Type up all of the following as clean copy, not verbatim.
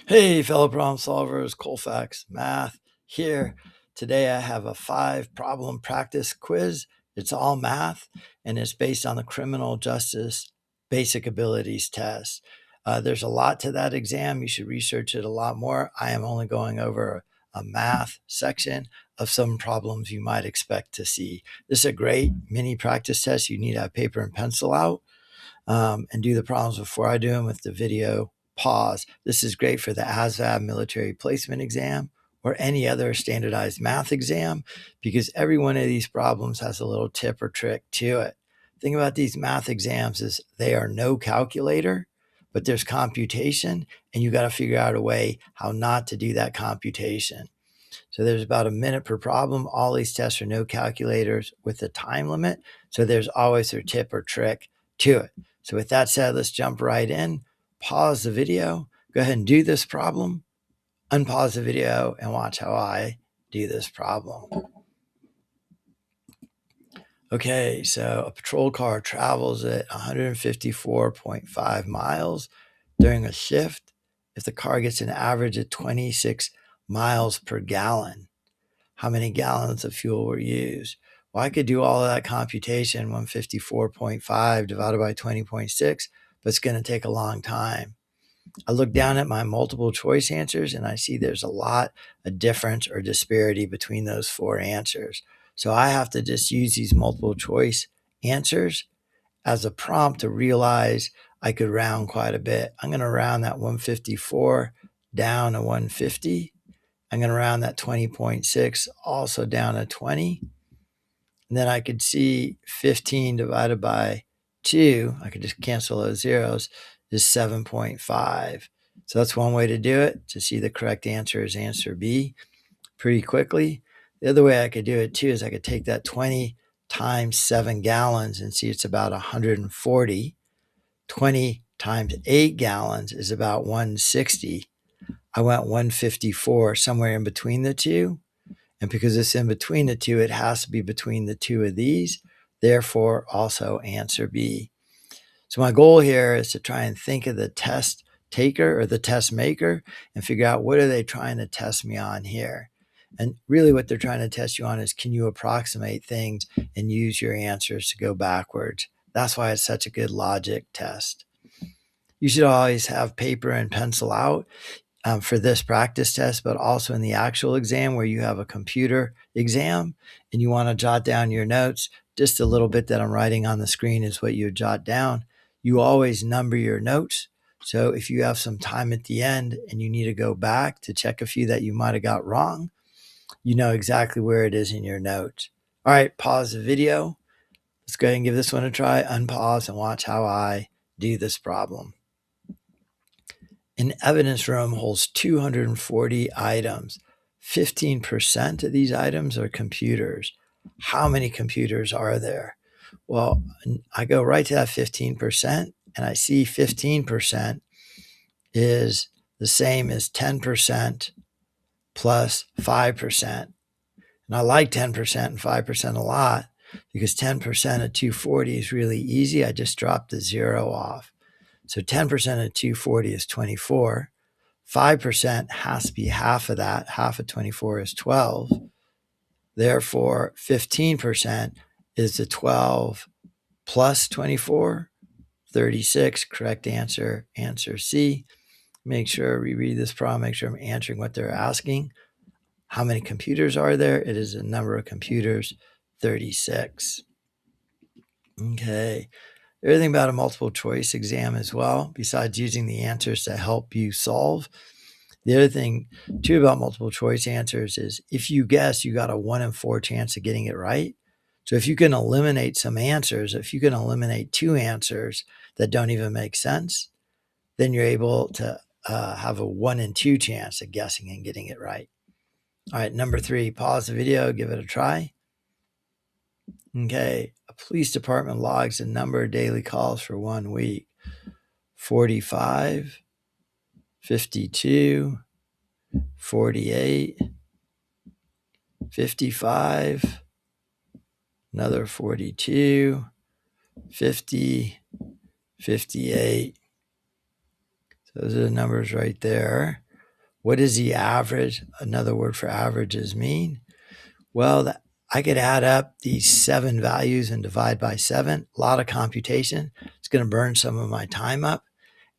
Hey, fellow problem solvers, Colfax Math here. Today I have a 5-problem practice quiz. It's all math, and it's based on the Criminal Justice Basic Abilities Test. There's a lot to that exam. You should research it a lot more. I am only going over a math section of some problems you might expect to see. This is a great mini practice test. You need to have paper and pencil out and do the problems before I do them with the video pause. This is great for the ASVAB military placement exam or any other standardized math exam because every one of these problems has a little tip or trick to it. The thing about these math exams is they are no calculator, but there's computation, and you got to figure out a way how not to do that computation. So there's about a minute per problem. All these tests are no calculators with a time limit. So there's always a tip or trick to it. So with that said, let's jump right in. Pause the video. Go ahead and do this problem. Unpause the video and watch how I do this problem. Okay, so a patrol car travels at 154.5 miles during a shift. If the car gets an average of 26 miles per gallon, how many gallons of fuel were used? Well, I could do all of that computation, 154.5 divided by 20.6, but it's going to take a long time. I look down at my multiple choice answers and I see there's a lot of difference or disparity between those 4 answers. So I have to just use these multiple choice answers as a prompt to realize I could round quite a bit. I'm going to round that 154 down to 150. I'm going to round that 20.6 also down to 20. And then I could see 15 divided by 2, I could just cancel those zeros, is 7.5. So that's one way to do it. To see the correct answer is answer B pretty quickly. The other way I could do it too is I could take that 20 times 7 gallons and see it's about 140. 20 times 8 gallons is about 160. I went 154, somewhere in between the two. And because it's in between the two, it has to be between the two of these. Therefore, also answer B. So my goal here is to try and think of the test taker or the test maker and figure out what are they trying to test me on here. And really what they're trying to test you on is, can you approximate things and use your answers to go backwards? That's why it's such a good logic test. You should always have paper and pencil out for this practice test, but also in the actual exam where you have a computer exam and you want to jot down your notes. Just a little bit that I'm writing on the screen is what you jot down. You always number your notes. So if you have some time at the end and you need to go back to check a few that you might have got wrong, you know exactly where it is in your notes. All right, pause the video. Let's go ahead and give this one a try. Unpause and watch how I do this problem. An evidence room holds 240 items. 15% of these items are computers. How many computers are there? Well, I go right to that 15% and I see 15% is the same as 10% plus 5%. And I like 10% and 5% a lot because 10% of 240 is really easy. I just drop the 0 off. So 10% of 240 is 24. 5% has to be half of that. Half of 24 is 12. Therefore, 15% is the 12 plus 24, 36. Correct answer, answer C. Make sure we read this problem, make sure I'm answering what they're asking. How many computers are there? It is a number of computers, 36. Okay. Everything about a multiple choice exam as well, besides using the answers to help you solve. The other thing too about multiple choice answers is if you guess, you got a 1 in 4 chance of getting it right. So if you can eliminate some answers, if you can eliminate 2 answers that don't even make sense, then you're able to have a 1 in 2 chance of guessing and getting it right. All right, number 3, pause the video, give it a try. Okay, a police department logs the number of daily calls for 1 week. 45, 52, 48, 55, another 42, 50, 58. So those are the numbers right there. What does the average, another word for averages, mean? Well, I could add up these 7 values and divide by 7. A lot of computation. It's going to burn some of my time up.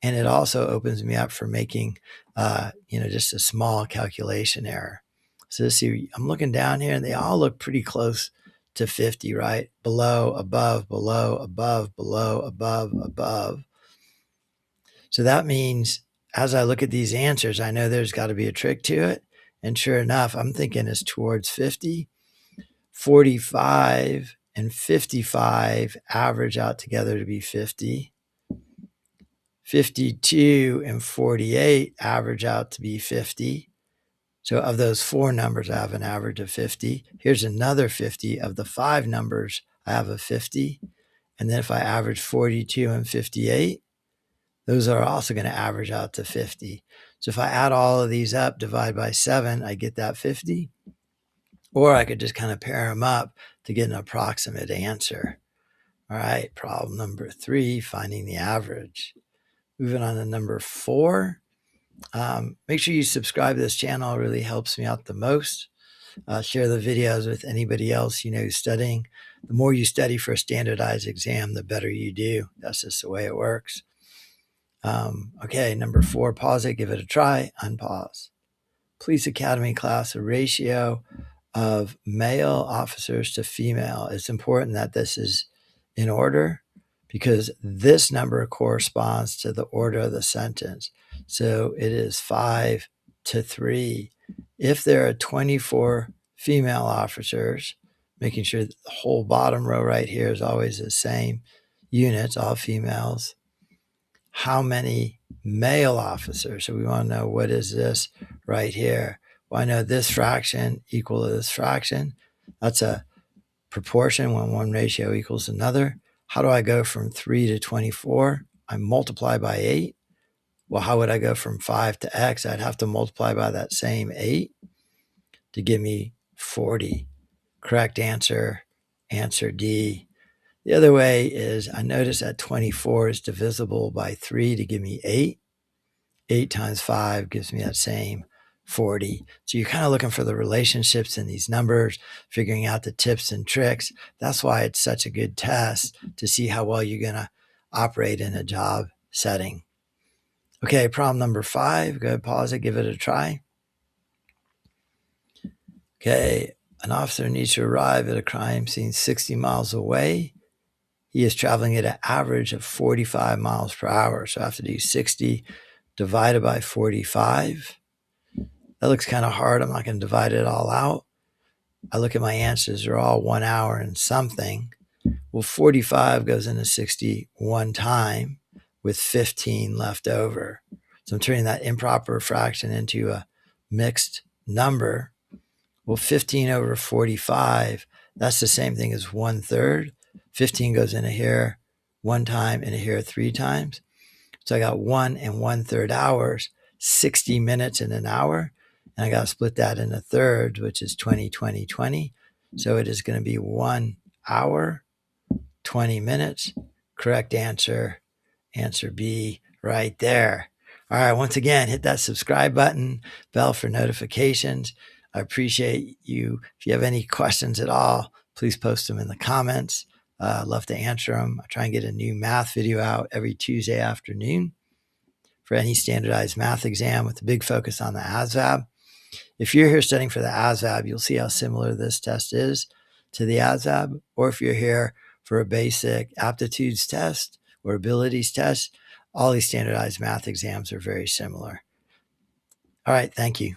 And it also opens me up for making, just a small calculation error. So let's see, I'm looking down here and they all look pretty close to 50, right? Below, above, below, above, below, above, above. So that means as I look at these answers, I know there's got to be a trick to it. And sure enough, I'm thinking it's towards 50. 45 and 55 average out together to be 50. 52 and 48 average out to be 50. So of those 4 numbers, I have an average of 50. Here's another 50. Of the 5 numbers, I have a 50. And then if I average 42 and 58, those are also going to average out to 50. So if I add all of these up, divide by 7, I get that 50. Or I could just kind of pair them up to get an approximate answer. All right, problem number 3, finding the average. Moving on to number 4. Make sure you subscribe to this channel. It really helps me out the most. Share the videos with anybody else you know who's studying. The more you study for a standardized exam, the better you do. That's just the way it works. Okay, number 4, pause it, give it a try, unpause. Police Academy class, a ratio of male officers to female. It's important that this is in order because this number corresponds to the order of the sentence. So it is 5 to 3. If there are 24 female officers, making sure the whole bottom row right here is always the same units, all females, how many male officers? So we want to know, what is this right here? Well, I know this fraction equal to this fraction. That's a proportion when one ratio equals another. How do I go from 3 to 24? I multiply by 8. Well, how would I go from 5 to x? I'd have to multiply by that same 8 to give me 40. Correct answer, answer D. The other way is I notice that 24 is divisible by 3 to give me 8. 8 times 5 gives me that same 40. So you're kind of looking for the relationships in these numbers, figuring out the tips and tricks. That's why it's such a good test to see how well you're going to operate in a job setting. Okay, problem number 5. Go ahead, pause it, give it a try. Okay, an officer needs to arrive at a crime scene 60 miles away. He is traveling at an average of 45 miles per hour. So I have to do 60 divided by 45. That looks kind of hard. I'm not going to divide it all out. I look at my answers. They're all 1 hour and something. Well, 45 goes into 60 one time with 15 left over. So I'm turning that improper fraction into a mixed number. Well, 15 over 45, that's the same thing as 1/3. 15 goes into here 1 time, into here 3 times. So I got 1 1/3 hours, 60 minutes in an hour. And I got to split that into thirds, which is 20, 20, 20. So it is going to be 1 hour, 20 minutes. Correct answer, answer B right there. All right, once again, hit that subscribe button, bell for notifications. I appreciate you. If you have any questions at all, please post them in the comments. I'd love to answer them. I try and get a new math video out every Tuesday afternoon for any standardized math exam with a big focus on the ASVAB. If you're here studying for the ASVAB, you'll see how similar this test is to the ASVAB. Or if you're here for a basic aptitudes test or abilities test, all these standardized math exams are very similar. All right, thank you.